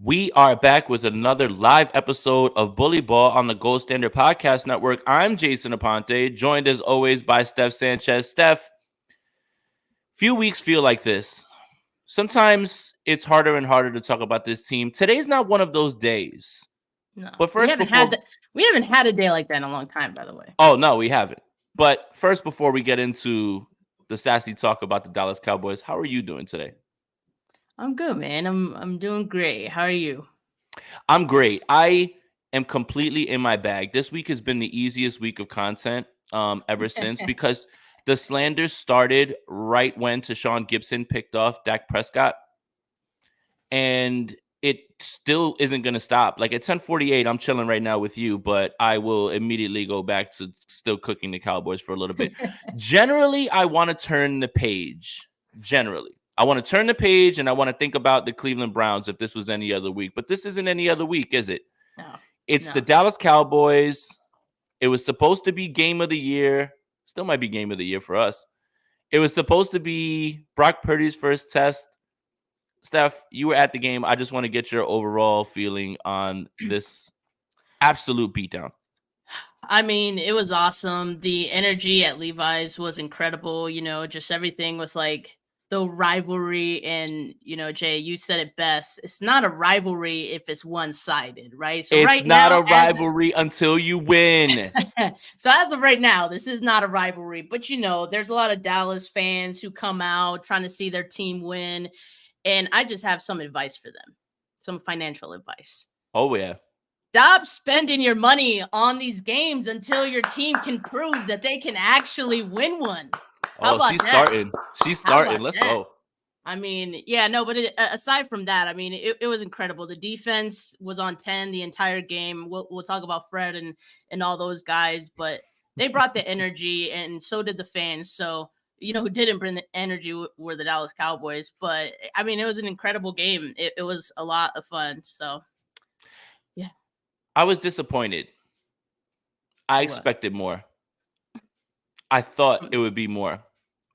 We are back with another live episode of Bully Ball on the Gold Standard Podcast Network. I'm Jason Aponte, joined as always by Steph Sanchez. Steph, few weeks feel like this. Sometimes it's harder and harder to talk about this team. Today's not one of those days. No, But first, we haven't had a day like that in a long time, by the way. Oh, no, we haven't. But first, before we get into the sassy talk about the Dallas Cowboys, how are you doing today? I'm good, man. I'm doing great. How are you? I'm great. I am completely in my bag. This week has been the easiest week of content ever since because the slander started right when Tashawn Gibson picked off Dak Prescott. And it still isn't going to stop. Like at 10:48, I'm chilling right now with you, but I will immediately go back to still cooking the Cowboys for a little bit. Generally, I want to turn the page. I want to turn the page and I want to think about the Cleveland Browns if this was any other week. But this isn't any other week, is it? No. It's the Dallas Cowboys. It was supposed to be game of the year. Still might be game of the year for us. It was supposed to be Brock Purdy's first test. Steph, you were at the game. I just want to get your overall feeling on this absolute beatdown. I mean, it was awesome. The energy at Levi's was incredible. You know, just everything with like the rivalry. And, you know, Jay, you said it best. It's not a rivalry if it's one-sided, right? So it's right not now, a rivalry until you win. So as of right now, this is not a rivalry. But, you know, there's a lot of Dallas fans who come out trying to see their team win. And I just have some advice for them, some financial advice. Oh, yeah. Stop spending your money on these games until your team can prove that they can actually win one. She's starting. Let's go. I mean, yeah, no, but aside from that, I mean, it was incredible. The defense was on 10 the entire game. We'll talk about Fred and all those guys, but they brought the energy, and so did the fans. So, you know, who didn't bring the energy were the Dallas Cowboys. But, I mean, it was an incredible game. It was a lot of fun. So, yeah. I was disappointed. I expected more. I thought it would be more.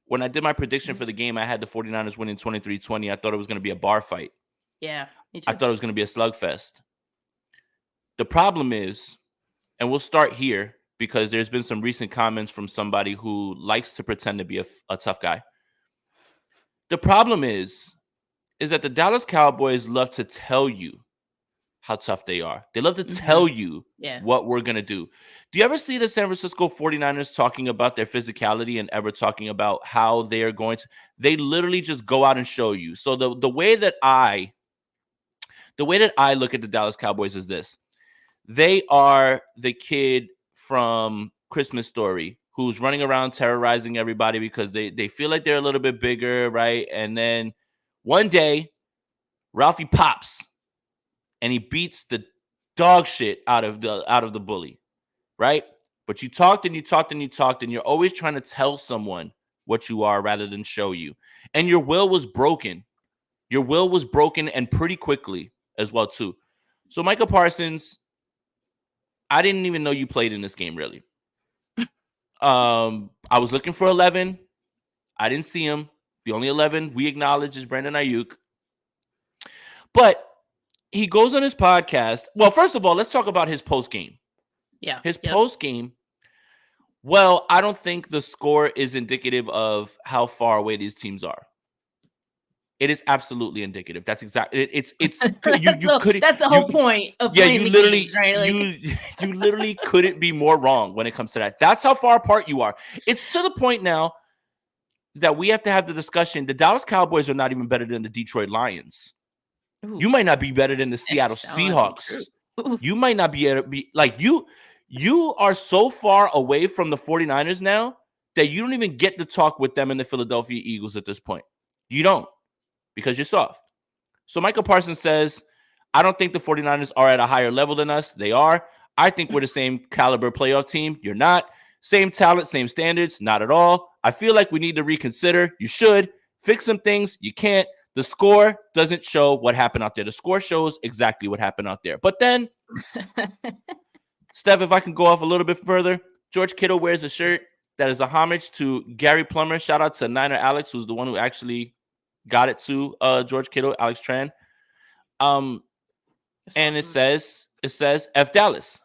When I did my prediction for the game, I had the 49ers winning 23-20. I thought it was going to be a bar fight. Yeah, me too. I thought it was going to be a slugfest. The problem is, and we'll start here because there's been some recent comments from somebody who likes to pretend to be a tough guy. The problem is that the Dallas Cowboys love to tell you how tough they are. They love to tell you what we're going to do. Do you ever see the San Francisco 49ers talking about their physicality and ever talking about how they are going to? They literally just go out and show you. So the way that I look at the Dallas Cowboys is this. They are the kid from Christmas Story who's running around terrorizing everybody because they feel like they're a little bit bigger, right? And then one day, Ralphie pops and he beats the dog shit out of the bully, right? But you talked and you talked and you talked, and you're always trying to tell someone what you are rather than show you. And your will was broken. Your will was broken, and pretty quickly as well, too. So, Micah Parsons, I didn't even know you played in this game, really. I was looking for 11. I didn't see him. The only 11 we acknowledge is Brandon Ayuk. But he goes on his podcast. Well, first of all, let's talk about his post game. Yeah. His post game. Well, I don't think the score is indicative of how far away these teams are. It is absolutely indicative. That's exactly it's that's the whole point of playing the games, right? Like, you literally couldn't be more wrong when it comes to that. That's how far apart you are. It's to the point now that we have to have the discussion. The Dallas Cowboys are not even better than the Detroit Lions. Ooh. You might not be better than the Seattle Seahawks. You might not be able to be like you are so far away from the 49ers now that you don't even get to talk with them and the Philadelphia Eagles at this point. You don't, because you're soft. So Michael Parsons says, I don't think the 49ers are at a higher level than us. They are. I think we're the same caliber playoff team. You're not. Same talent, same standards. Not at all. I feel like we need to reconsider. You should. Fix some things. You can't. The score doesn't show what happened out there. The score shows exactly what happened out there. But then, Steph, if I can go off a little bit further, George Kittle wears a shirt that is a homage to Gary Plummer. Shout out to Niner Alex, who's the one who actually got it to George Kittle, Alex Tran. and it says F Dallas.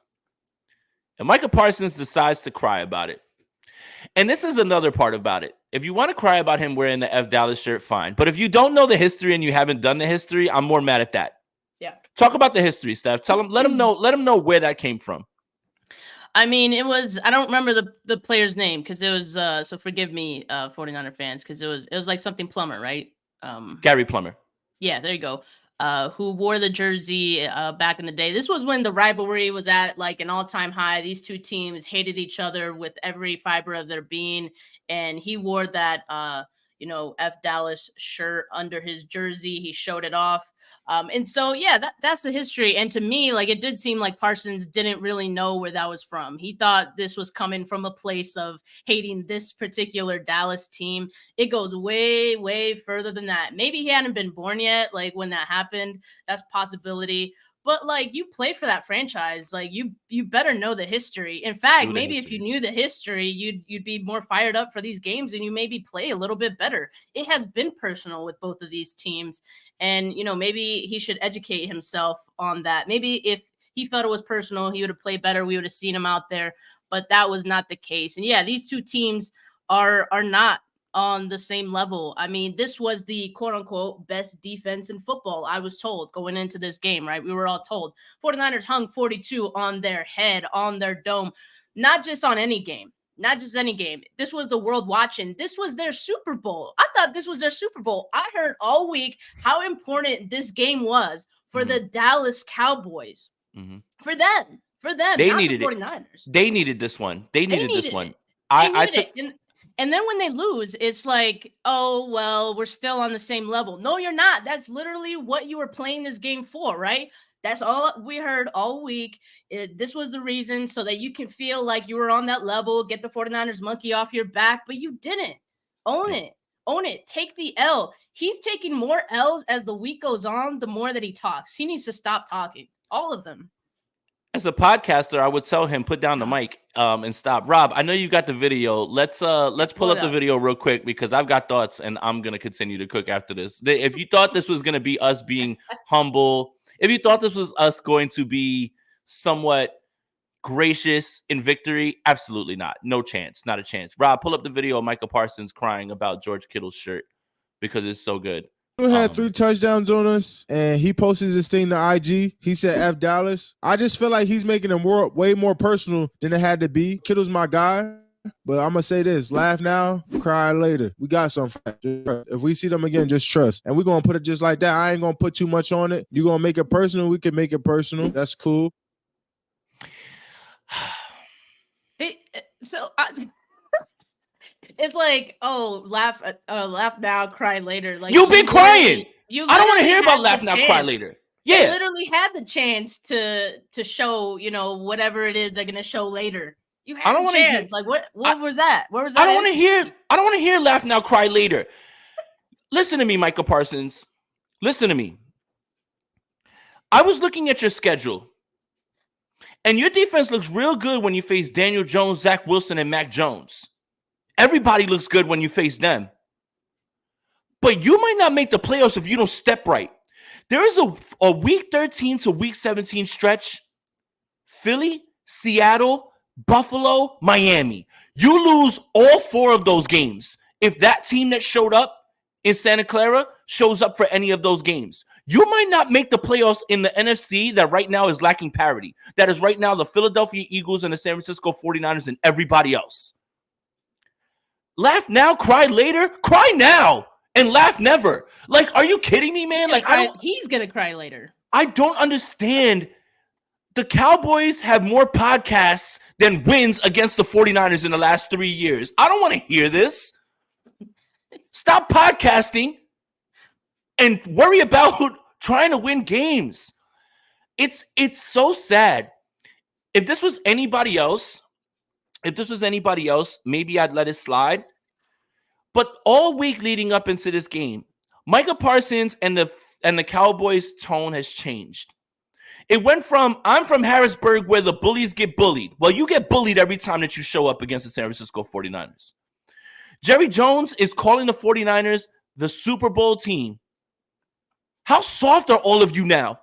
And Micah Parsons decides to cry about it. And this is another part about it. If you want to cry about him wearing the F Dallas shirt, fine. But if you don't know the history and you haven't done the history, I'm more mad at that. Yeah. Talk about the history, Steph. Let him know where that came from. I mean, it was, I don't remember the player's name because it was, so forgive me, 49er fans, because it was like something Plummer, right? Gary Plummer. Yeah, there you go. Who wore the jersey back in the day. This was when the rivalry was at like an all-time high. These two teams hated each other with every fiber of their being. And he wore that, F Dallas shirt under his jersey. He showed it off. And so, yeah, that's the history. And to me, like, it did seem like Parsons didn't really know where that was from. He thought this was coming from a place of hating this particular Dallas team. It goes way, way further than that. Maybe he hadn't been born yet, like when that happened. That's a possibility. But like, you play for that franchise, like you better know the history. In fact, maybe if you knew the history, you'd be more fired up for these games and you maybe play a little bit better. It has been personal with both of these teams, and maybe he should educate himself on that. Maybe if he felt it was personal, he would have played better. We would have seen him out there, but that was not the case. And yeah, these two teams are not on the same level. I mean, this was the quote-unquote best defense in football, I was told, going into this game, right? We were all told. 49ers hung 42 on their head, on their dome, not just on any game. Not just any game. This was the world watching. This was their Super Bowl. I thought this was their Super Bowl. I heard all week how important this game was for the Dallas Cowboys. For them. They not needed the 49ers. it. They needed this one. They needed this one. And then when they lose, it's like, oh, well, we're still on the same level. No, you're not. That's literally what you were playing this game for, right? That's all we heard all week. This was the reason, so that you can feel like you were on that level, get the 49ers monkey off your back, but you didn't. Own it. Take the L. He's taking more L's as the week goes on, the more that he talks. He needs to stop talking. All of them. As a podcaster, I would tell him, put down the mic and stop. Rob, I know you got the video. Let's pull up the video real quick because I've got thoughts and I'm going to continue to cook after this. If you thought this was going to be us being humble, if you thought this was us going to be somewhat gracious in victory, absolutely not. No chance. Not a chance. Rob, pull up the video of Micah Parsons crying about George Kittle's shirt because it's so good. He had 3 touchdowns on us, and he posted this thing to IG. He said F Dallas. I just feel like he's making it way more personal than it had to be. Kittle's my guy, but I'm going to say this. Laugh now, cry later. We got something. If we see them again, just trust. And we're going to put it just like that. I ain't going to put too much on it. You're going to make it personal. We can make it personal. That's cool. It's like, oh, laugh now, cry later. Like, you've been crying. I don't want to hear about laugh now, cry later. Yeah, you literally had the chance to show, whatever it is they're gonna show later. You had a chance. Like, what was that? Where was that? I don't want to hear laugh now, cry later. Listen to me, Micah Parsons. Listen to me. I was looking at your schedule, and your defense looks real good when you face Daniel Jones, Zach Wilson, and Mac Jones. Everybody looks good when you face them. But you might not make the playoffs if you don't step right. There is a week 13 to week 17 stretch. Philly, Seattle, Buffalo, Miami. You lose all 4 of those games. If that team that showed up in Santa Clara shows up for any of those games, you might not make the playoffs in the NFC that right now is lacking parity. That is right now the Philadelphia Eagles and the San Francisco 49ers and everybody else. Laugh now, cry later. Cry now and laugh never. Like, are you kidding me, man? Like, he's gonna cry later. I don't understand. The Cowboys have more podcasts than wins against the 49ers in the last 3 years. I don't want to hear this. Stop podcasting and worry about trying to win games. It's so sad. If this was anybody else, maybe I'd let it slide. But all week leading up into this game, Micah Parsons and the Cowboys' tone has changed. It went from, I'm from Harrisburg where the bullies get bullied. Well, you get bullied every time that you show up against the San Francisco 49ers. Jerry Jones is calling the 49ers the Super Bowl team. How soft are all of you now?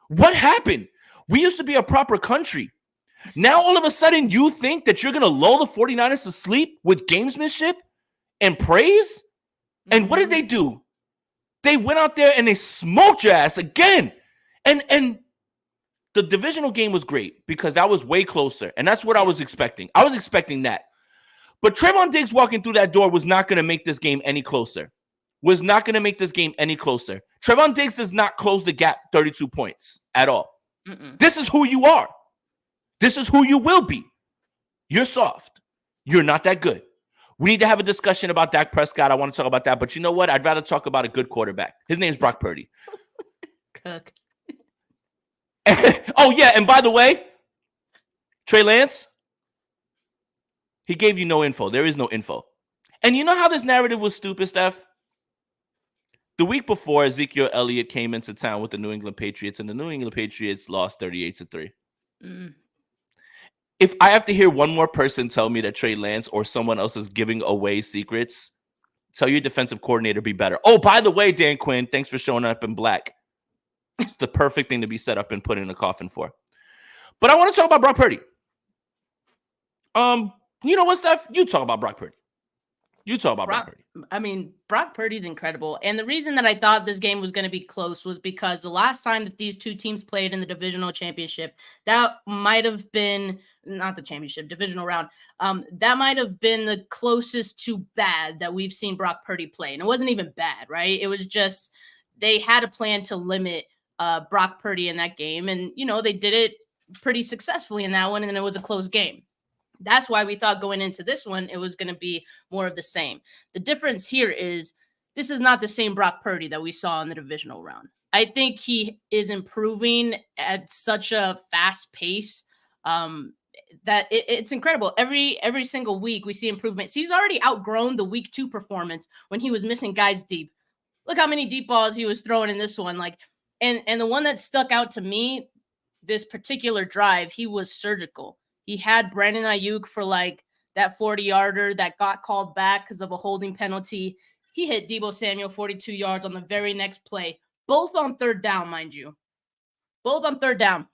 What happened? We used to be a proper country. Now, all of a sudden, you think that you're going to lull the 49ers to sleep with gamesmanship and praise? And what did they do? They went out there and they smoked your ass again. And the divisional game was great because that was way closer. And that's what I was expecting. I was expecting that. But Trayvon Diggs walking through that door was not going to make this game any closer. Trayvon Diggs does not close the gap 32 points at all. This is who you are. This is who you will be. You're soft. You're not that good. We need to have a discussion about Dak Prescott. I want to talk about that. But you know what? I'd rather talk about a good quarterback. His name's Brock Purdy. Cook. Oh, yeah. And by the way, Trey Lance, he gave you no info. There is no info. And you know how this narrative was stupid, Steph? The week before, Ezekiel Elliott came into town with the New England Patriots, and the New England Patriots lost 38-3. If I have to hear one more person tell me that Trey Lance or someone else is giving away secrets, tell your defensive coordinator be better. Oh, by the way, Dan Quinn, thanks for showing up in black. It's the perfect thing to be set up and put in a coffin for. But I want to talk about Brock Purdy. You know what, Steph? You talk about Brock Purdy. Brock Purdy. I mean, Brock Purdy's incredible. And the reason that I thought this game was going to be close was because the last time that these two teams played in the divisional championship, that might have been not the championship, divisional round. That might have been the closest to bad that we've seen Brock Purdy play. And it wasn't even bad, right? It was just they had a plan to limit Brock Purdy in that game. And, you know, they did it pretty successfully in that one. And then it was a close game. That's why we thought going into this one, it was going to be more of the same. The difference here is this is not the same Brock Purdy that we saw in the divisional round. I think he is improving at such a fast pace that it's incredible. Every single week we see improvements. He's already outgrown the week 2 performance when he was missing guys deep. Look how many deep balls he was throwing in this one. And the one that stuck out to me, this particular drive, he was surgical. He had Brandon Ayuk for that 40-yarder that got called back because of a holding penalty. He hit Deebo Samuel 42 yards on the very next play, both on third down, mind you. Both on third down.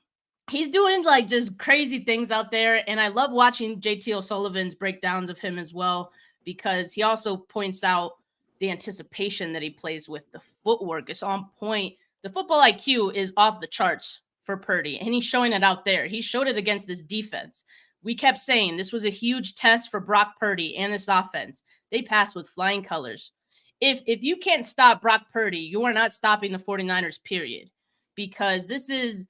He's doing just crazy things out there, and I love watching JT O'Sullivan's breakdowns of him as well because he also points out the anticipation that he plays with. The footwork is on point. The football IQ is off the charts for Purdy, and he's showing it out there. He showed it against this defense. We kept saying this was a huge test for Brock Purdy and this offense. They passed with flying colors. If you can't stop Brock Purdy, you are not stopping the 49ers, period, because this is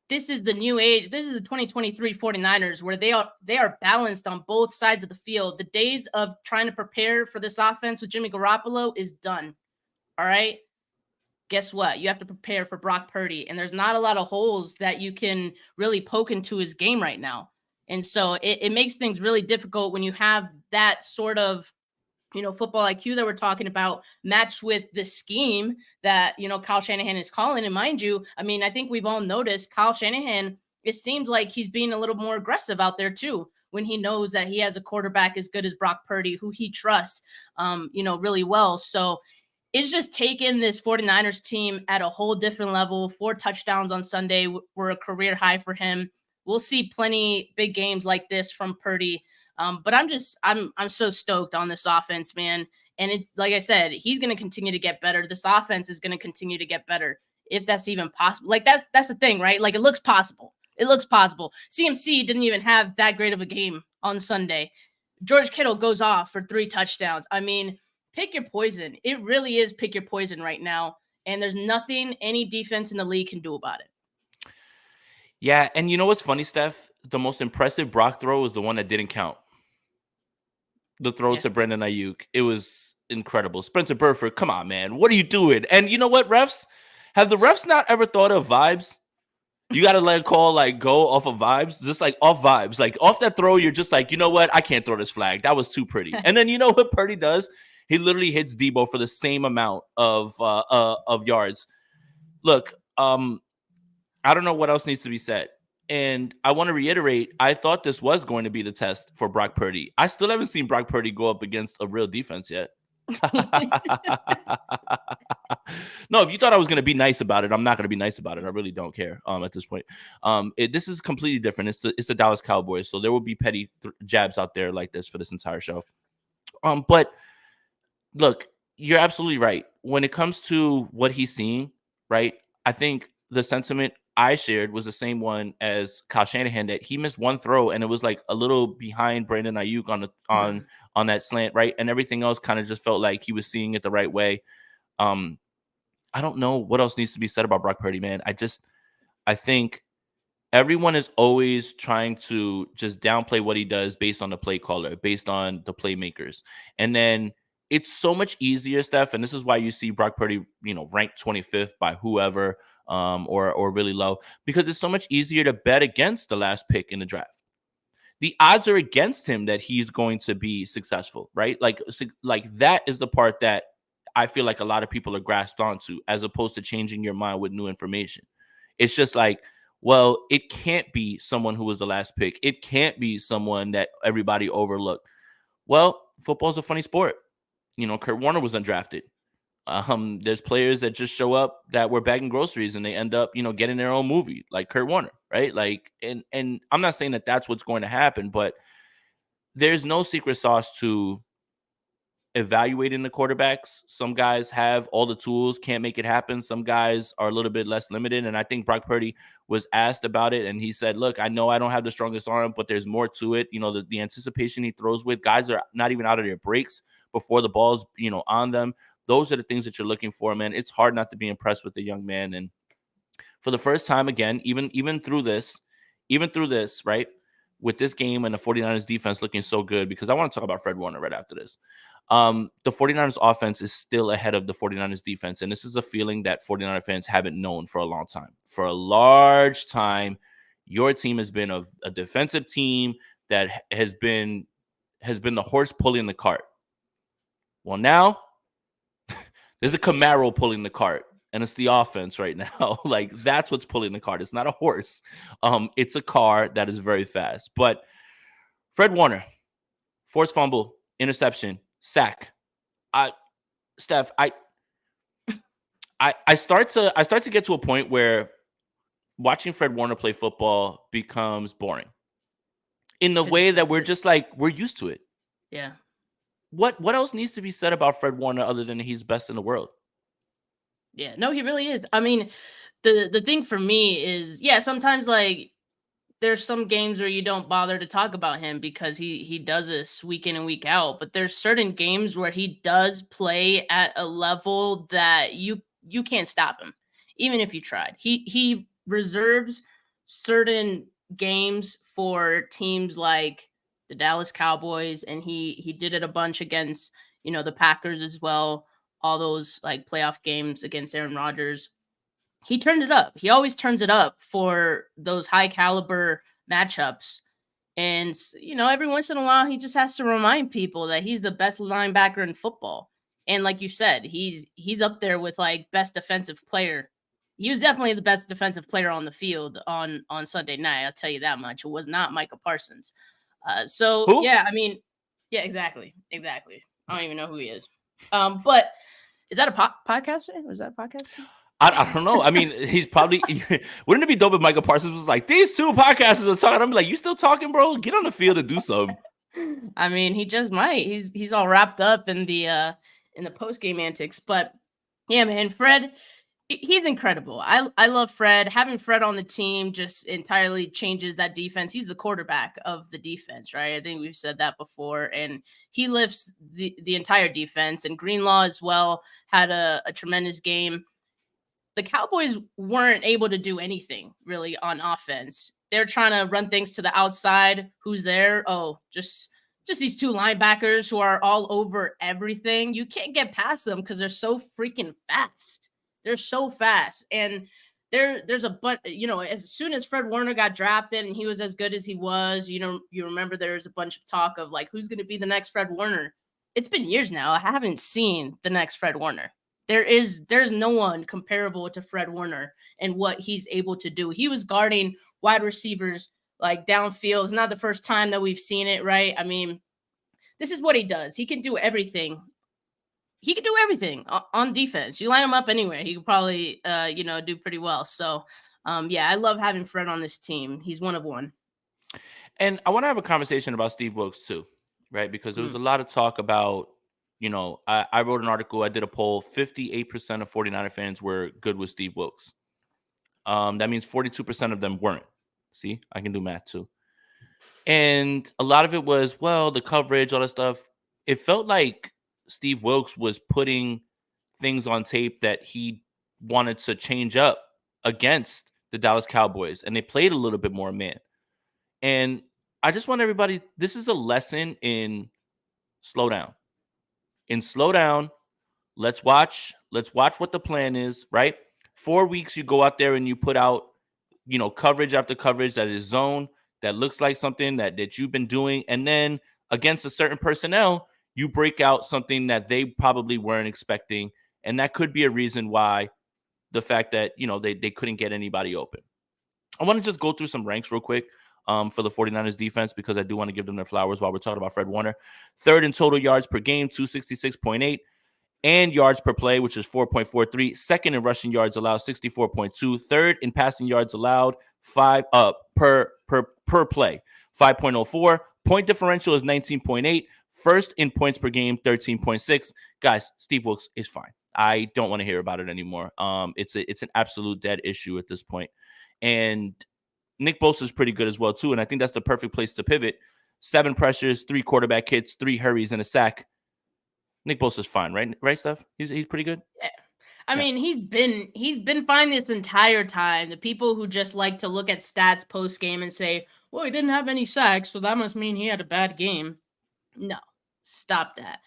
the new age. This is the 2023 49ers where they are balanced on both sides of the field. The days of trying to prepare for this offense with Jimmy Garoppolo is done. All right? Guess what? You have to prepare for Brock Purdy, and there's not a lot of holes that you can really poke into his game right now. And so it makes things really difficult when you have that sort of, football IQ that we're talking about matched with the scheme that, Kyle Shanahan is calling. And mind you, I mean, I think we've all noticed Kyle Shanahan, it seems like he's being a little more aggressive out there too, when he knows that he has a quarterback as good as Brock Purdy, who he trusts, really well. So it's just taken this 49ers team at a whole different level. 4 touchdowns on Sunday were a career high for him. We'll see plenty big games like this from Purdy. But I'm so stoked on this offense, man. And like I said, he's going to continue to get better. This offense is going to continue to get better if that's even possible. That's the thing, right? It looks possible. It looks possible. CMC didn't even have that great of a game on Sunday. George Kittle goes off for 3 touchdowns. I mean, pick your poison. It really is pick your poison right now. And there's nothing any defense in the league can do about it. Yeah, and you know what's funny, Steph? The most impressive Brock throw was the one that didn't count. The throw to Brandon Ayuk. It was incredible. Spencer Burford, come on, man. What are you doing? And you know what, refs? Have the refs not ever thought of vibes? You got to let a call go off of vibes, just off vibes. Off that throw, you're just you know what? I can't throw this flag. That was too pretty. And then you know what Purdy does? He literally hits Deebo for the same amount of yards. Look, I don't know what else needs to be said. And I want to reiterate, I thought this was going to be the test for Brock Purdy. I still haven't seen Brock Purdy go up against a real defense yet. No, if you thought I was going to be nice about it, I'm not going to be nice about it. I really don't care at this point. This is completely different. It's the Dallas Cowboys, so there will be petty jabs out there like this for this entire show. But look, you're absolutely right. When it comes to what he's seeing, right, I think the sentiment I shared was the same one as Kyle Shanahan, that he missed one throw and it was like a little behind Brandon Ayuk on that slant, right? And everything else kind of just felt like he was seeing it the right way. I don't know what else needs to be said about Brock Purdy, man. I think everyone is always trying to just downplay what he does based on the play caller, based on the playmakers. And then it's so much easier, Steph, and this is why you see Brock Purdy, ranked 25th by whoever, or really low, because it's so much easier to bet against the last pick in the draft. The odds are against him that he's going to be successful, right? Like that is the part that I feel like a lot of people are grasped onto, as opposed to changing your mind with new information. It's just like, well, it can't be someone who was the last pick. It can't be someone that everybody overlooked. Well, football's a funny sport. Kurt Warner was undrafted. There's players that just show up that were bagging groceries and they end up, getting their own movie, like Kurt Warner, right? Like, and I'm not saying that that's what's going to happen, but there's no secret sauce to evaluating the quarterbacks. Some guys have all the tools, can't make it happen. Some guys are a little bit less limited. And I think Brock Purdy was asked about it, and he said, look, I know I don't have the strongest arm, but there's more to it. The anticipation he throws with, guys are not even out of their breaks before the ball's, on them. Those are the things that you're looking for, man. It's hard not to be impressed with the young man. And for the first time, again, even through this, right, with this game and the 49ers defense looking so good, because I want to talk about Fred Warner right after this. The 49ers offense is still ahead of the 49ers defense. And this is a feeling that 49er fans haven't known for a long time. For a large time, your team has been a defensive team that has been the horse pulling the cart. Well, now there's a Camaro pulling the cart, and it's the offense right now. Like, that's what's pulling the cart. It's not a horse. It's a car that is very fast. But Fred Warner, forced fumble, interception, sack. Steph, I start to get to a point where watching Fred Warner play football becomes boring, in the way that we're just like, we're used to it. Yeah. What else needs to be said about Fred Warner other than he's best in the world? Yeah, no, he really is. I mean, the thing for me is, yeah, sometimes like there's some games where you don't bother to talk about him because he does this week in and week out, but there's certain games where he does play at a level that you can't stop him, even if you tried. He reserves certain games for teams like the Dallas Cowboys, and he did it a bunch against, the Packers as well. All those like playoff games against Aaron Rodgers. He turned it up. He always turns it up for those high caliber matchups. And, every once in a while, he just has to remind people that he's the best linebacker in football. And like you said, he's up there with like best defensive player. He was definitely the best defensive player on the field on Sunday night. I'll tell you that much. It was not Micah Parsons. Who? Yeah, I mean, yeah, exactly. I don't even know who he is. But is that a podcaster? Was that a podcaster? I don't know. I mean, he's probably wouldn't it be dope if Micah Parsons was like, these two podcasters are talking? I'm like, you still talking, bro? Get on the field and do something. I mean, he just might. He's all wrapped up in the post game antics. But yeah, man, Fred, he's incredible. I love Fred. Having Fred on the team just entirely changes that defense. He's the quarterback of the defense, right? I think we've said that before. And he lifts the entire defense. And Greenlaw as well had a tremendous game. The Cowboys weren't able to do anything really on offense. They're trying to run things to the outside. Who's there? Oh, just these two linebackers who are all over everything. You can't get past them because they're so freaking fast. They're so fast. And there's a bunch, as soon as Fred Warner got drafted and he was as good as he was, you remember there was a bunch of talk of like, who's going to be the next Fred Warner? It's been years now. I haven't seen the next Fred Warner. There's no one comparable to Fred Warner and what he's able to do. He was guarding wide receivers like downfield. It's not the first time that we've seen it, right? I mean, this is what he does. He can do everything he could do everything on defense. You line him up anywhere, he could probably do pretty well. So I love having Fred on this team. He's one of one. And I want to have a conversation about Steve Wilks too, right? Because there was a lot of talk about, I wrote an article, I did a poll, 58% of 49er fans were good with Steve Wilks. That means 42% of them weren't. See, I can do math too. And a lot of it was, well, the coverage, all that stuff. It felt like Steve Wilks was putting things on tape that he wanted to change up against the Dallas Cowboys, and they played a little bit more man. And I just want everybody, this is a lesson in slow down. Let's watch what the plan is, right? 4 weeks, you go out there and you put out, coverage after coverage that is zone, that looks like something that you've been doing. And then against a certain personnel, you break out something that they probably weren't expecting. And that could be a reason why the fact that, they couldn't get anybody open. I want to just go through some ranks real quick for the 49ers defense, because I do want to give them their flowers while we're talking about Fred Warner. Third in total yards per game, 266.8. And yards per play, which is 4.43. Second in rushing yards allowed, 64.2. Third in passing yards allowed, per play, 5.04. Point differential is 19.8. First in points per game, 13.6. Guys, Steve Wilks is fine. I don't want to hear about it anymore. It's an absolute dead issue at this point. And Nick Bosa is pretty good as well too, and I think that's the perfect place to pivot. 7 pressures, 3 quarterback hits, 3 hurries, and a sack. Nick Bosa's fine, right? Right, Steph? He's pretty good. Yeah. I mean, he's been fine this entire time. The people who just like to look at stats post game and say, "Well, he didn't have any sacks, so that must mean he had a bad game." No, stop that.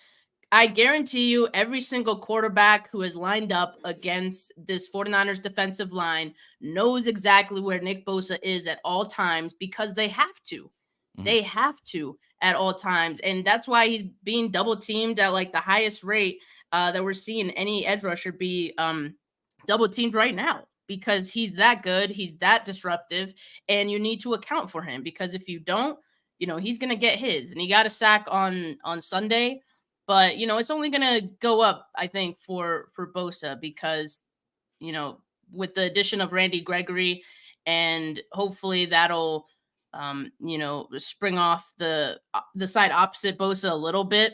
I guarantee you, every single quarterback who is lined up against this 49ers defensive line knows exactly where Nick Bosa is at all times, because they have to. They have to at all times. And that's why he's being double teamed at like the highest rate that we're seeing any edge rusher be double teamed right now, because he's that good. He's that disruptive, and you need to account for him, because if you don't, he's going to get his. And he got a sack on Sunday, but it's only going to go up, I think, for Bosa, because, with the addition of Randy Gregory, and hopefully that'll, spring off the side opposite Bosa a little bit.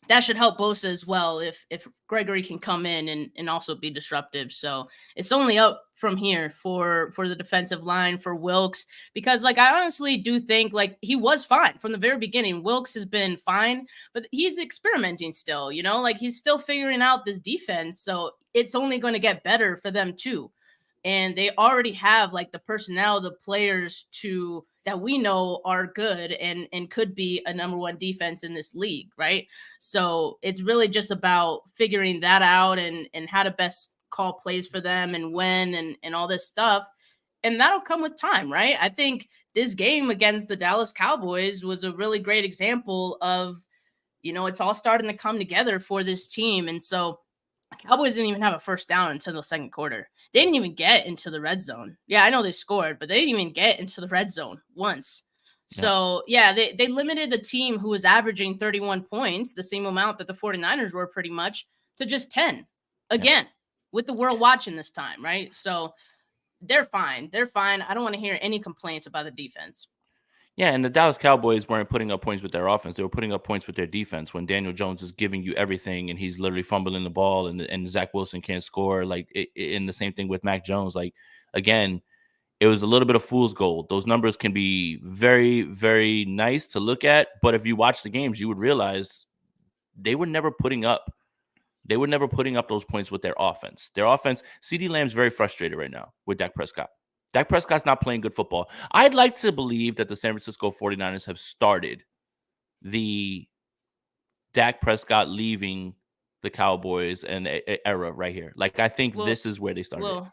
That should help Bosa as well if Gregory can come in and also be disruptive. So it's only up from here for the defensive line, for Wilks, because I honestly do think he was fine from the very beginning. Wilks has been fine, but he's experimenting still, he's still figuring out this defense. So it's only going to get better for them too. And they already have the personnel, the players that we know are good and could be a number 1 defense in this league, right? So it's really just about figuring that out and how to best call plays for them and when and all this stuff. And that'll come with time, right? I think this game against the Dallas Cowboys was a really great example of, it's all starting to come together for this team. And so Cowboys didn't even have a first down until the second quarter. They didn't even get into the red zone. Yeah, I know they scored, but they didn't even get into the red zone once. So, they limited a team who was averaging 31 points, the same amount that the 49ers were pretty much, to just 10. Again, with the world watching this time, right? So they're fine. They're fine. I don't want to hear any complaints about the defense. Yeah, and the Dallas Cowboys weren't putting up points with their offense. They were putting up points with their defense when Daniel Jones is giving you everything and he's literally fumbling the ball and Zach Wilson can't score. In the same thing with Mac Jones. Again, it was a little bit of fool's gold. Those numbers can be very, very nice to look at. But if you watch the games, you would realize they were never putting up. They were never putting up those points with their offense. Their offense, CeeDee Lamb's very frustrated right now with Dak Prescott. Dak Prescott's not playing good football. I'd like to believe that the San Francisco 49ers have started the Dak Prescott leaving the Cowboys and era right here. I think this is where they started. Well,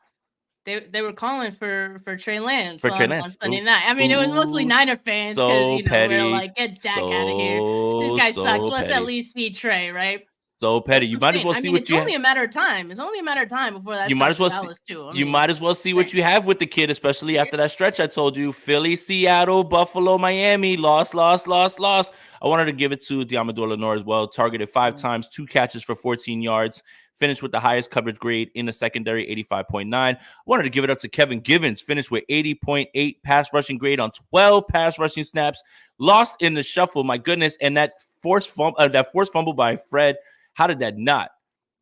they were calling for Trey Lance on Sunday night. I mean, it was mostly Niner fans because we were like, get Dak out of here. This guy sucks. Let's at least see Trey, right? So petty. You might as well see what you have. It's only a matter of time. It's only a matter of time before that. You might as well see. You might as well see what you have with the kid, especially after that stretch I told you: Philly, Seattle, Buffalo, Miami, loss. I I wanted to give it to Diamador Lenore as well. Targeted 5 times, 2 catches for 14 yards. Finished with the highest coverage grade in the secondary, 85.9. I wanted to give it up to Kevin Givens. Finished with 80.8 pass rushing grade on 12 pass rushing snaps. Lost in the shuffle, my goodness. And that forced fumble by Fred, how did that not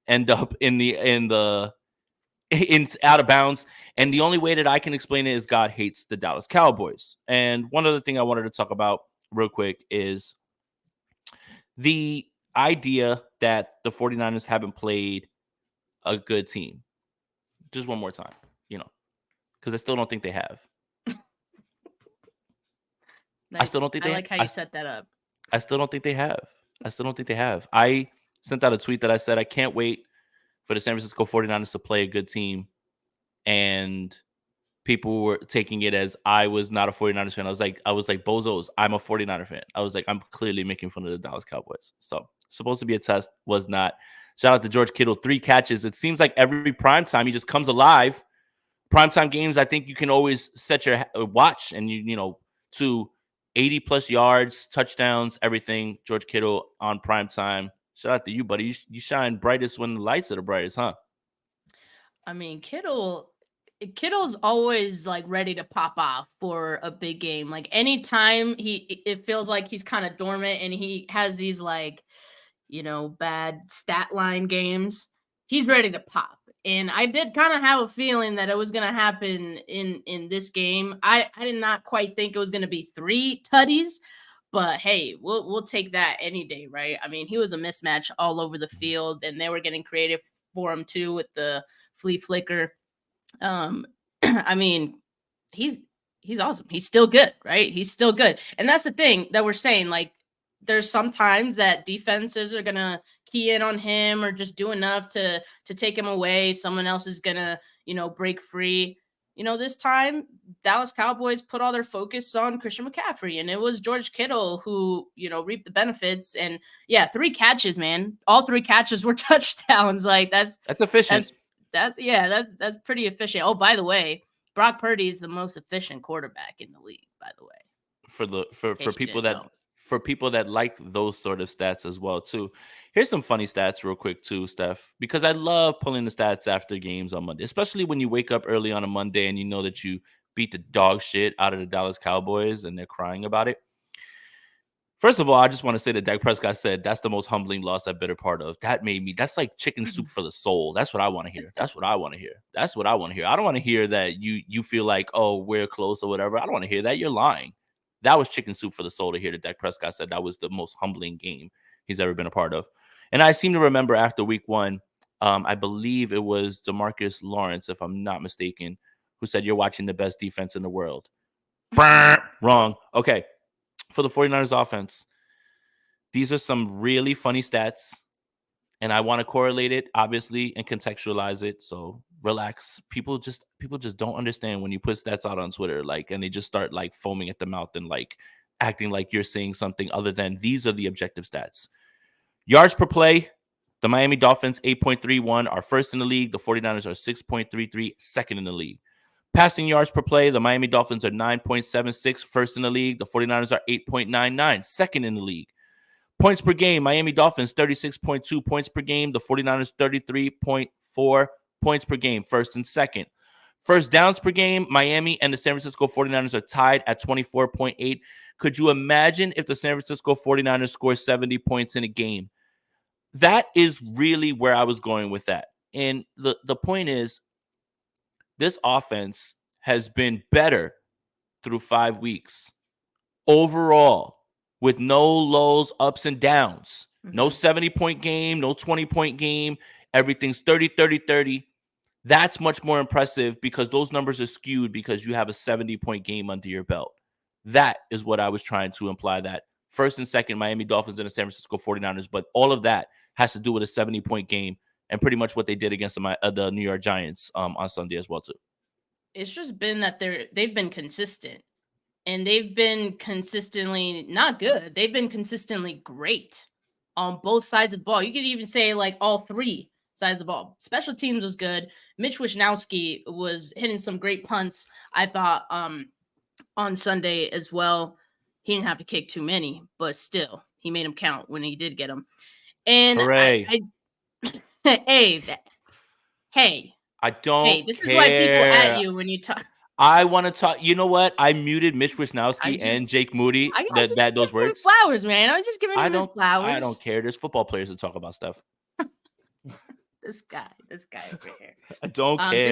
end up in out of bounds? And the only way that I can explain it is God hates the Dallas Cowboys. And one other thing I wanted to talk about real quick is the idea that the 49ers haven't played a good team. Just one more time, because I still don't think they have. Nice. I still don't think they I like how you set that up. I still don't think they have. I sent out a tweet that I said, I can't wait for the San Francisco 49ers to play a good team. And people were taking it as I was not a 49ers fan. I was like, bozos, I'm a 49er fan. I was like, I'm clearly making fun of the Dallas Cowboys. So supposed to be a test, was not. Shout out to George Kittle, 3 catches. It seems like every primetime he just comes alive. Primetime games, I think you can always set your watch and to 80 plus yards, touchdowns, everything. George Kittle on primetime. Shout out to you, buddy. You shine brightest when the lights are the brightest, huh? I mean, Kittle's always like ready to pop off for a big game. Like anytime it feels like he's kind of dormant and he has these bad stat line games, he's ready to pop. And I did kind of have a feeling that it was going to happen in this game. I did not quite think it was going to be 3 tutties, but hey, we'll take that any day, right? I mean, he was a mismatch all over the field, and they were getting creative for him too with the flea flicker. I mean, he's awesome. He's still good, right? He's still good. And that's the thing that we're saying, like, there's sometimes that defenses are going to key in on him or just do enough to take him away. Someone else is going to, break free. This time Dallas Cowboys put all their focus on Christian McCaffrey, and it was George Kittle who, reaped the benefits. And yeah, 3 catches, man. All 3 catches were touchdowns. Like that's efficient. That's pretty efficient. Oh, by the way, Brock Purdy is the most efficient quarterback in the league, by the way. For people that like those sort of stats as well too. Here's some funny stats real quick too, Steph, because I love pulling the stats after games on Monday, especially when you wake up early on a Monday and you know that you beat the dog shit out of the Dallas Cowboys and they're crying about it. First of all, I just want to say that Dak Prescott said that's the most humbling loss I've been a part of. That's like chicken soup for the soul. That's what I want to hear. I don't want to hear that you feel like, oh, we're close or whatever. I don't want to hear that. You're lying. That was chicken soup for the soul to hear that Dak Prescott said that was the most humbling game he's ever been a part of. And I seem to remember after week 1, I believe it was DeMarcus Lawrence, if I'm not mistaken, who said, you're watching the best defense in the world. Wrong. Okay. For the 49ers offense, these are some really funny stats, and I want to correlate it, obviously, and contextualize it. So relax. People just don't understand when you put stats out on Twitter, and they just start foaming at the mouth and acting like you're saying something other than these are the objective stats. Yards per play, the Miami Dolphins 8.31 are first in the league. The 49ers are 6.33, second in the league. Passing yards per play, the Miami Dolphins are 9.76, first in the league. The 49ers are 8.99, second in the league. Points per game, Miami Dolphins 36.2 points per game. The 49ers 33.4 points per game, first and second. First downs per game, Miami and the San Francisco 49ers are tied at 24.8. Could you imagine if the San Francisco 49ers score 70 points in a game? That is really where I was going with that. And the point is, this offense has been better through 5 weeks overall, with no lows, ups, and downs. No 70-point game, no 20-point game. Everything's 30, 30, 30. That's much more impressive because those numbers are skewed because you have a 70-point game under your belt. That is what I was trying to imply, that first and second, Miami Dolphins and the San Francisco 49ers. But all of that has to do with a 70-point game and pretty much what they did against the New York Giants on Sunday as well, too. It's just been that they've been consistent. And they've been consistently not good. They've been consistently great on both sides of the ball. You could even say all 3 sides of the ball. Special teams was good. Mitch Wishnowsky was hitting some great punts, I thought, on Sunday as well. He didn't have to kick too many, but still, He made them count when he did get them. And Hooray. Hey, I don't this care. is why people at you when you talk. I want to talk. You know what? I muted Mitch Wisnowski I and just- Jake Moody. I That just those give him words. flowers, man. I was just giving him his flowers. I don't care. There's football players that talk about stuff. This guy over here. I don't care.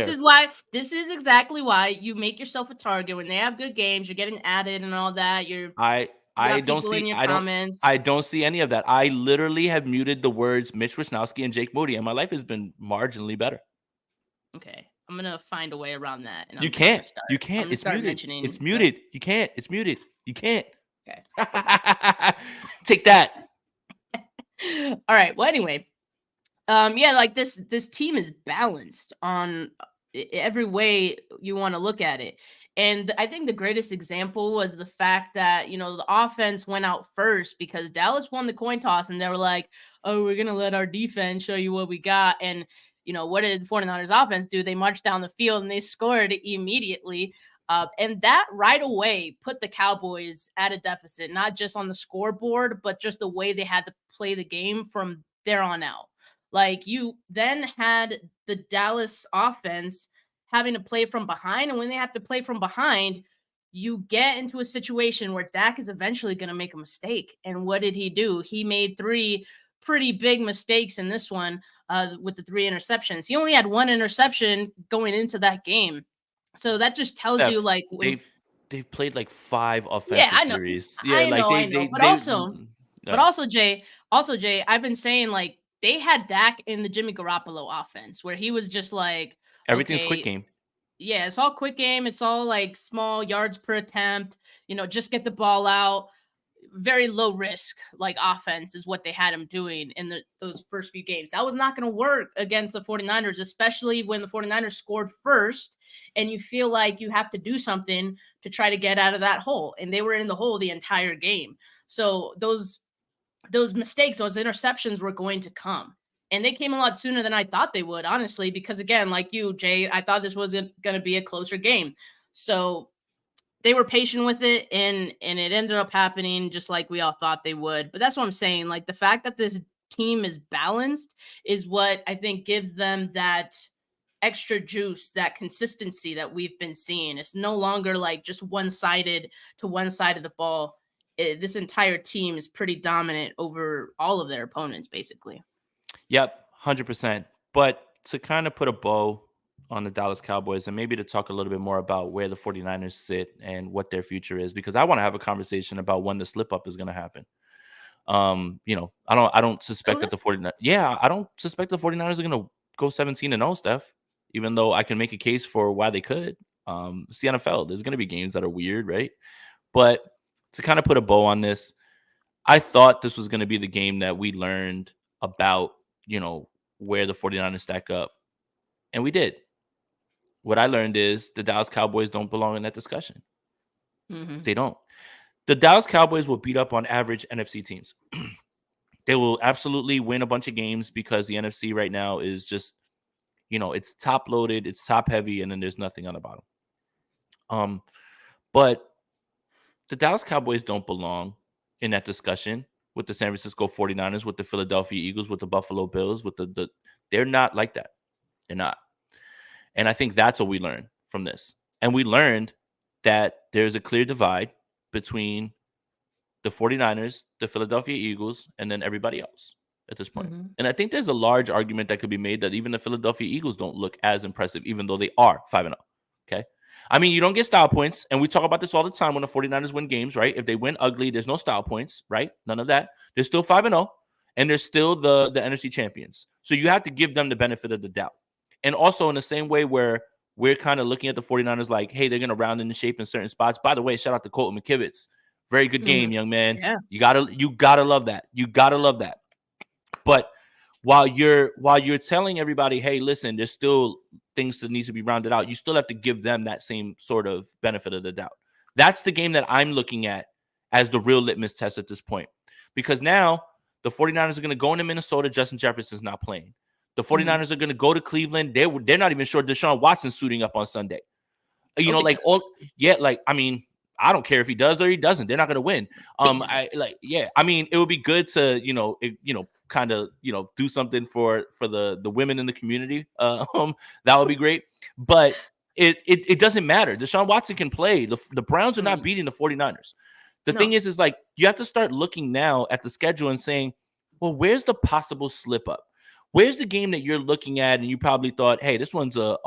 This is exactly why you make yourself a target when they have good games. You're getting added and all that. I don't see any of that. I literally have muted the words Mitch Wisnowski and Jake Moody, and my life has been marginally better. Okay, I'm gonna find a way around that. And You can't. It's muted. It's muted. You can't. It's muted. You can't. Okay. Take that. All right. Well, anyway, like this team is balanced on every way you want to look at it. And I think the greatest example was the fact that, the offense went out first because Dallas won the coin toss and they were like, oh, we're going to let our defense show you what we got. And, what did the 49ers offense do? They marched down the field and they scored immediately. And that right away put the Cowboys at a deficit, not just on the scoreboard, but just the way they had to play the game from there on out. Like, you then had the Dallas offense having to play from behind. And when they have to play from behind, you get into a situation where Dak is eventually going to make a mistake. And what did he do? He made 3 pretty big mistakes in this one with the 3 interceptions. He only had 1 interception going into that game. So that just tells Steph, you, like, they've played like 5 offensive series. I know. But also, Jay, I've been saying, like, they had Dak in the Jimmy Garoppolo offense where he was just like, everything's quick game. Yeah, it's all quick game. It's all like small yards per attempt, just get the ball out. Very low risk, like, offense is what they had him doing in those first few games. That was not going to work against the 49ers, especially when the 49ers scored first and you feel like you have to do something to try to get out of that hole. And they were in the hole the entire game. So those mistakes, those interceptions were going to come. And they came a lot sooner than I thought they would, honestly, because, again, like you, Jay, I thought this was going to be a closer game. So they were patient with it, and it ended up happening just like we all thought they would. But that's what I'm saying. Like, the fact that this team is balanced is what I think gives them that extra juice, that consistency that we've been seeing. It's no longer like just one-sided to one side of the ball. This entire team is pretty dominant over all of their opponents, basically. Yep, 100%. But to kind of put a bow on the Dallas Cowboys and maybe to talk a little bit more about where the 49ers sit and what their future is, because I want to have a conversation about when the slip up is going to happen. I don't suspect that the 49ers. Yeah, I don't suspect the 49ers are going to go 17-0, Steph, even though I can make a case for why they could. It's the NFL. There's going to be games that are weird, right? But to kind of put a bow on this, I thought this was going to be the game that we learned about, where the 49ers stack up. And we did. What I learned is the Dallas Cowboys don't belong in that discussion. Mm-hmm. They don't. The Dallas Cowboys will beat up on average NFC teams. They will absolutely win a bunch of games because the NFC right now is just, it's top loaded, it's top heavy, and then there's nothing on the bottom. But the Dallas Cowboys don't belong in that discussion with the San Francisco 49ers, with the Philadelphia Eagles, with the Buffalo Bills, with they're not like that. They're not. And I think that's what we learned from this. And we learned that there's a clear divide between the 49ers, the Philadelphia Eagles, and then everybody else at this point. Mm-hmm. And I think there's a large argument that could be made that even the Philadelphia Eagles don't look as impressive, even though they are 5-0. Okay. I mean, you don't get style points. And we talk about this all the time when the 49ers win games, right? If they win ugly, there's no style points, right? None of that. They're still 5-0, and they're still the NFC champions. So you have to give them the benefit of the doubt. And also in the same way where we're kind of looking at the 49ers like, hey, they're going to round into shape in certain spots. By the way, shout out to Colton McKivitz. Very good game, young man. Yeah. You gotta love that. You gotta love that. But while you're telling everybody, hey, listen, there's still things that need to be rounded out, you still have to give them that same sort of benefit of the doubt. That's the game that I'm looking at as the real litmus test at this point. Because now the 49ers are going to go into Minnesota. Justin Jefferson's not playing. The 49ers are going to go to Cleveland. They're not even sure Deshaun Watson's suiting up on Sunday. I I don't care if he does or he doesn't. They're not going to win. I mean, it would be good to, kind of, do something for the women in the community. That would be great. But it doesn't matter. Deshaun Watson can play. The Browns are not beating the 49ers. The thing is like, you have to start looking now at the schedule and saying, well, where's the possible slip up? Where's the game that you're looking at and you probably thought, hey, this one's a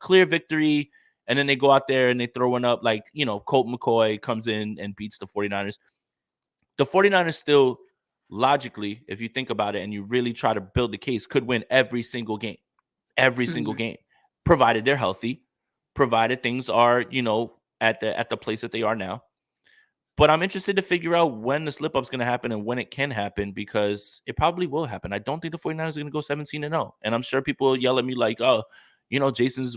clear victory, and then they go out there and they throw one up like, Colt McCoy comes in and beats the 49ers. The 49ers still, logically, if you think about it and you really try to build the case, could win every single game. Every single game, provided they're healthy, provided things are, at the place that they are now. But I'm interested to figure out when the slip up is going to happen and when it can happen, because it probably will happen. I don't think the 49ers are going to go 17-0. And I'm sure people will yell at me like, oh, Jason's,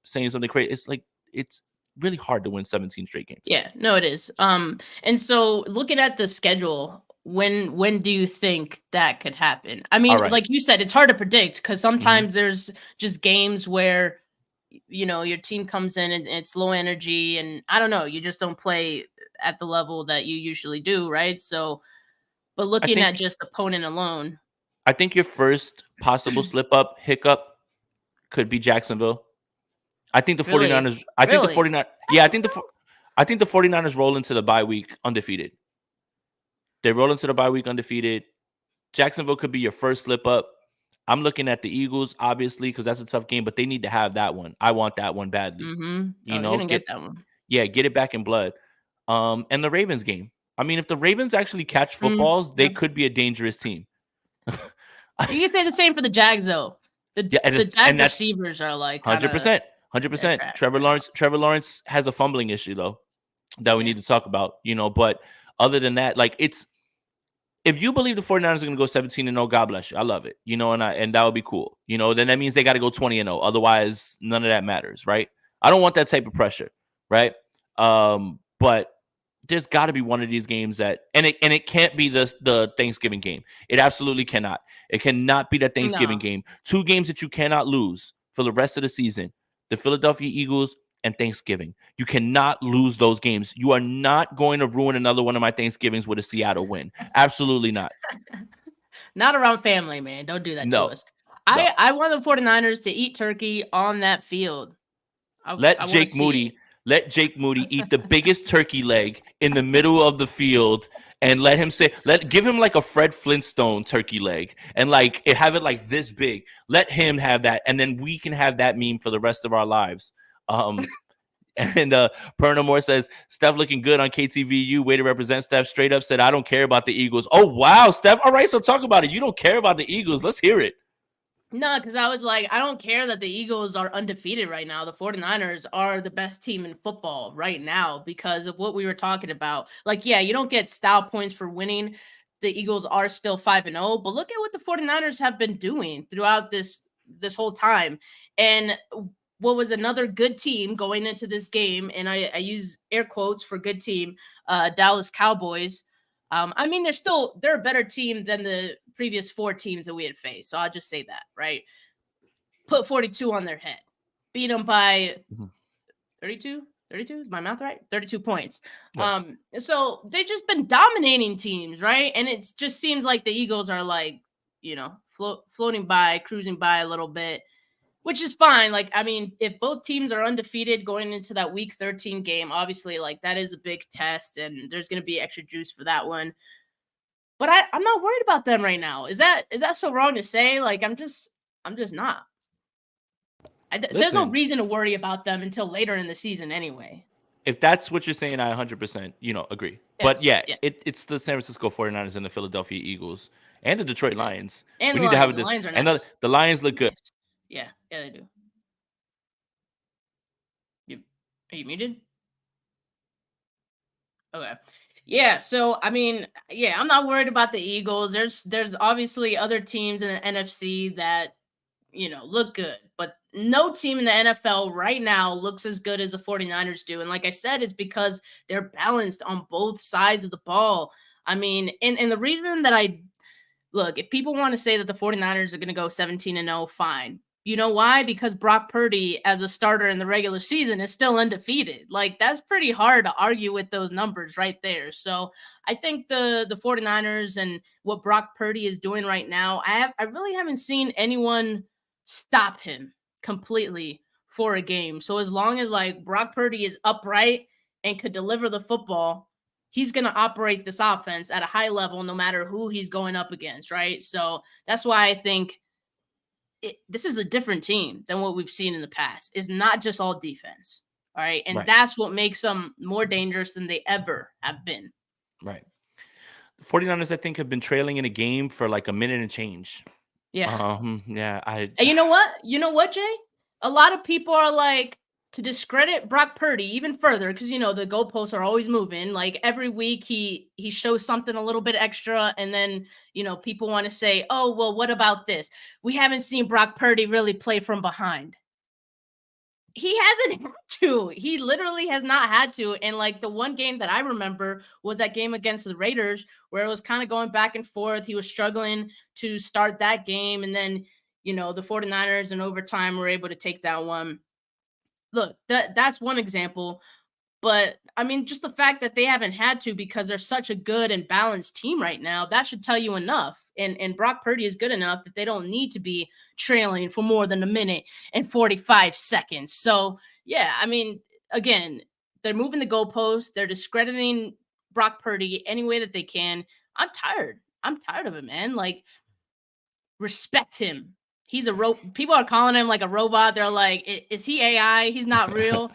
saying something crazy. It's like, it's really hard to win 17 straight games. Yeah, no, it is. And so looking at the schedule, when do you think that could happen? I mean, like you said, it's hard to predict because sometimes there's just games where, your team comes in and it's low energy and I don't know, you just don't play at the level that you usually do, right? So, but looking at just opponent alone. I think your first possible slip up, hiccup could be Jacksonville. I think the 49ers, I think the 49ers roll into the bye week undefeated. They roll into the bye week undefeated. Jacksonville could be your first slip up. I'm looking at the Eagles, obviously, because that's a tough game, but they need to have that one. I want that one badly. You're gonna get that one. Yeah, get it back in blood. And the Ravens game. I mean, if the Ravens actually catch footballs, they could be a dangerous team. You can say the same for the Jags, though. The Jags receivers are like 100%. Trevor Lawrence has a fumbling issue though that we need to talk about. But other than that, like if you believe the 49ers are going to go 17-0, God bless you. I love it. And that would be cool. Then that means they got to go 20-0. Otherwise, none of that matters, right? I don't want that type of pressure, right? But there's got to be one of these games that, and it can't be the Thanksgiving game. It absolutely cannot. It cannot be that Thanksgiving game. Two games that you cannot lose for the rest of the season: the Philadelphia Eagles and Thanksgiving. You cannot lose those games. You are not going to ruin another one of my Thanksgivings with a Seattle win. Absolutely not. Not around family, man. Don't do that to us. I want the 49ers to eat turkey on that field. Let Jake Moody eat the biggest turkey leg in the middle of the field and give him like a Fred Flintstone turkey leg and have it like this big. Let him have that. And then we can have that meme for the rest of our lives. And Perna Moore says, Steph looking good on KTVU. Way to represent. Steph straight up said, I don't care about the Eagles. Oh, wow, Steph. All right, so talk about it. You don't care about the Eagles. Let's hear it. No, because I was like, I don't care that the Eagles are undefeated right now. The 49ers are the best team in football right now because of what we were talking about. Like, yeah, you don't get style points for winning. The Eagles are still 5-0, but look at what the 49ers have been doing throughout this whole time. And what was another good team going into this game, and I use air quotes for good team, Dallas Cowboys. I mean, they're a better team than the previous 4 teams that we had faced. So I'll just say that, right? Put 42 on their head. Beat them by 32? 32? Is my math right? 32 points. Yeah. So they've just been dominating teams, right? And it just seems like the Eagles are like, floating by, cruising by a little bit, which is fine. Like, I mean, if both teams are undefeated going into that week 13 game, obviously, like, that is a big test, and there's going to be extra juice for that one. But I'm not worried about them right now. Is that so wrong to say? Like, I'm just not. There's no reason to worry about them until later in the season anyway. If that's what you're saying, I 100%, agree. Yeah, but it's the San Francisco 49ers and the Philadelphia Eagles and the Detroit Lions. And we need to have this. Lions are and nice. The Lions look good. Yeah, they do. Are you muted? Okay. Yeah, so I mean, I'm not worried about the Eagles. There's obviously other teams in the NFC that look good, but no team in the NFL right now looks as good as the 49ers do. And like I said, it's because they're balanced on both sides of the ball. I mean, and the reason that look, if people want to say that the 49ers are going to go 17-0, fine. You know why? Because Brock Purdy, as a starter in the regular season, is still undefeated. Like, that's pretty hard to argue with those numbers right there. So I think the 49ers and what Brock Purdy is doing right now, I really haven't seen anyone stop him completely for a game. So as long as like Brock Purdy is upright and could deliver the football, he's going to operate this offense at a high level no matter who he's going up against, right? So that's why I think this is a different team than what we've seen in the past. It's not just all defense. All right. And that's what makes them more dangerous than they ever have been. Right. The 49ers, I think, have been trailing in a game for like a minute and change. Yeah. Yeah. And you know what? You know what, Jay? A lot of people are like, to discredit Brock Purdy even further, because, you know, the goalposts are always moving. Like every week he shows something a little bit extra. And then, you know, people want to say, oh, well, what about this? We haven't seen Brock Purdy really play from behind. He hasn't had to. He literally has not had to. And like the one game that I remember was that game against the Raiders, where it was kind of going back and forth. He was struggling to start that game. And then, you know, the 49ers in overtime were able to take that one. Look, that's one example. But I mean, just the fact that they haven't had to because they're such a good and balanced team right now, that should tell you enough. And Brock Purdy is good enough that they don't need to be trailing for more than a minute and 45 seconds. So, yeah, I mean, again, they're moving the goalposts. They're discrediting Brock Purdy any way that they can. I'm tired. I'm tired of it, man. Like, respect him. He's a people are calling him like a robot. They're like, is he AI? He's not real.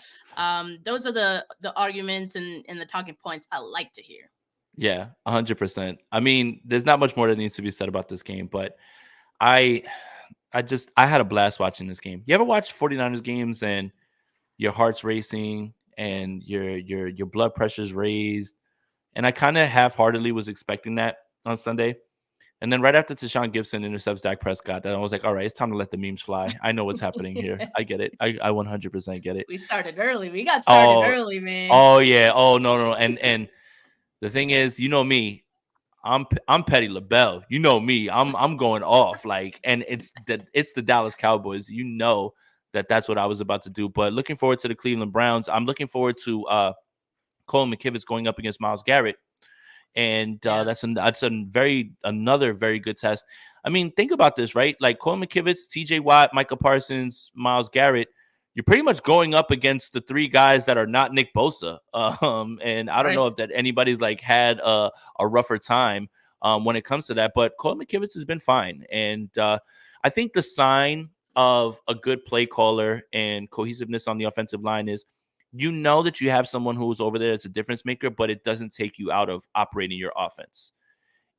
Those are the arguments and the talking points I like to hear. Yeah, 100%. I mean, there's not much more that needs to be said about this game, but I had a blast watching this game. You ever watch 49ers games and your heart's racing and your blood pressure's raised? And I kind of half-heartedly was expecting that on Sunday. And then right after Tashawn Gibson intercepts Dak Prescott, then I was like, all right, it's time to let the memes fly. I know what's happening here. I get it. I 100% get it. We started early. We got started early, man. Oh, yeah. Oh, no. And the thing is, you know me, I'm Petty LaBelle. You know me. I'm going off. Like, and it's the Dallas Cowboys. You know that's what I was about to do. But looking forward to the Cleveland Browns. I'm looking forward to Colin McKivitz going up against Myles Garrett. And that's another very good test. I mean, think about this, right? Like Colin McKivitz, TJ Watt, Micah Parsons, Myles Garrett. You're pretty much going up against the three guys that are not Nick Bosa. And I don't know if that anybody's like had a rougher time when it comes to that. But Colin McKivitz has been fine. And I think the sign of a good play caller and cohesiveness on the offensive line is, you know that you have someone who's over there that's a difference maker, but it doesn't take you out of operating your offense.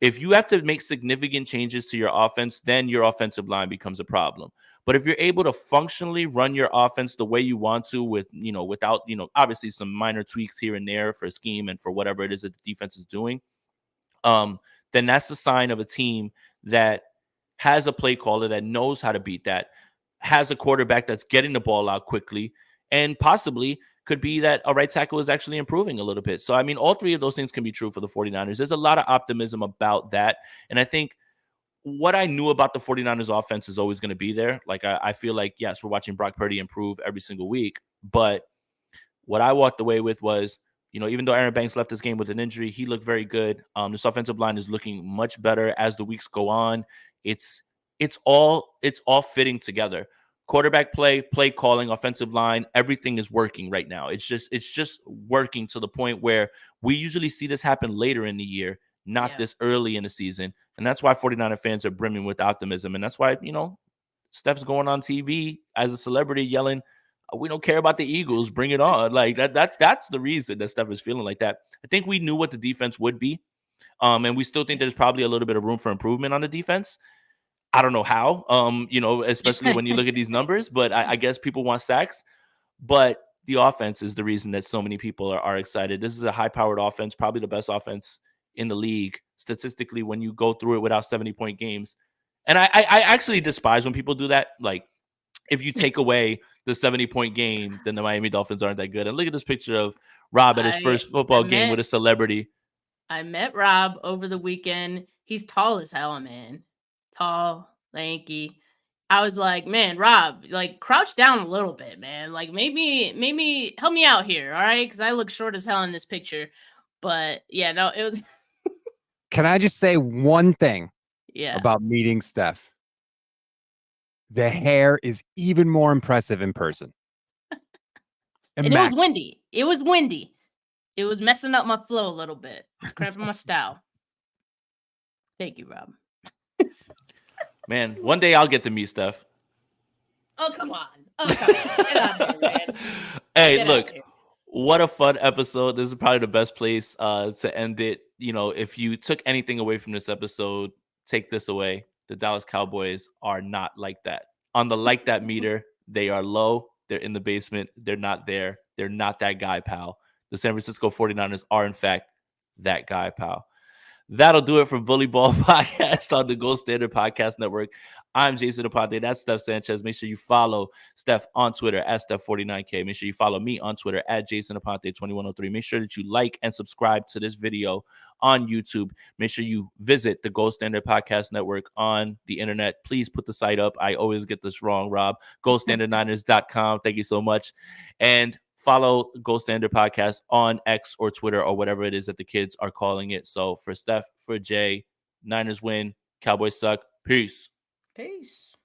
If you have to make significant changes to your offense, then your offensive line becomes a problem. But if you're able to functionally run your offense the way you want to without, obviously some minor tweaks here and there for scheme and for whatever it is that the defense is doing, then that's the sign of a team that has a play caller that knows how to beat that, has a quarterback that's getting the ball out quickly, and possibly could be that a right tackle is actually improving a little bit. So, I mean, all three of those things can be true for the 49ers. There's a lot of optimism about that. And I think what I knew about the 49ers offense is always going to be there. Like, I feel like, yes, we're watching Brock Purdy improve every single week. But what I walked away with was, even though Aaron Banks left this game with an injury, he looked very good. This offensive line is looking much better as the weeks go on. It's all fitting together. Quarterback play calling, offensive line, everything is working right now. It's just working to the point where we usually see this happen later in the year, not this early in the season. And that's why 49er fans are brimming with optimism. And that's why, Steph's going on TV as a celebrity yelling, we don't care about the Eagles, bring it on. Like that's the reason that Steph is feeling like that. I think we knew what the defense would be. And we still think there's probably a little bit of room for improvement on the defense. I don't know how, especially when you look at these numbers, but I guess people want sacks. But the offense is the reason that so many people are excited. This is a high-powered offense, probably the best offense in the league, statistically, when you go through it without 70-point games. And I actually despise when people do that. Like, if you take away the 70-point game, then the Miami Dolphins aren't that good. And look at this picture of Rob at his first football game with a celebrity. I met Rob over the weekend. He's tall as hell, man. Tall, lanky. I was like, man, Rob, like crouch down a little bit, man. Like maybe help me out here, all right? Because I look short as hell in this picture. But yeah, no, it was. Can I just say one thing Yeah. about meeting Steph? The hair is even more impressive in person. And it was windy. It was windy. It was messing up my flow a little bit, cramping my style. Thank you, Rob. Man, one day I'll get to meet Steph. Oh, come on. Oh, come on. Get out of here, man. Hey, Get look, what a fun episode. This is probably the best place to end it. You know, if you took anything away from this episode, take this away. The Dallas Cowboys are not like that. On the like that meter, they are low. They're in the basement. They're not there. They're not that guy, pal. The San Francisco 49ers are, in fact, that guy, pal. That'll do it for Bully Ball Podcast on the Gold Standard Podcast Network. I'm Jason Aponte. That's Steph Sanchez. Make sure you follow Steph on Twitter at Steph49K. Make sure you follow me on Twitter at Jason Aponte2103. Make sure that you like and subscribe to this video on YouTube. Make sure you visit the Gold Standard Podcast Network on the internet. Please put the site up. I always get this wrong, Rob. GoldStandardNiners.com. Thank you so much. And follow Gold Standard Podcast on X or Twitter or whatever it is that the kids are calling it. So for Steph, for Jay, Niners win, Cowboys suck. Peace. Peace.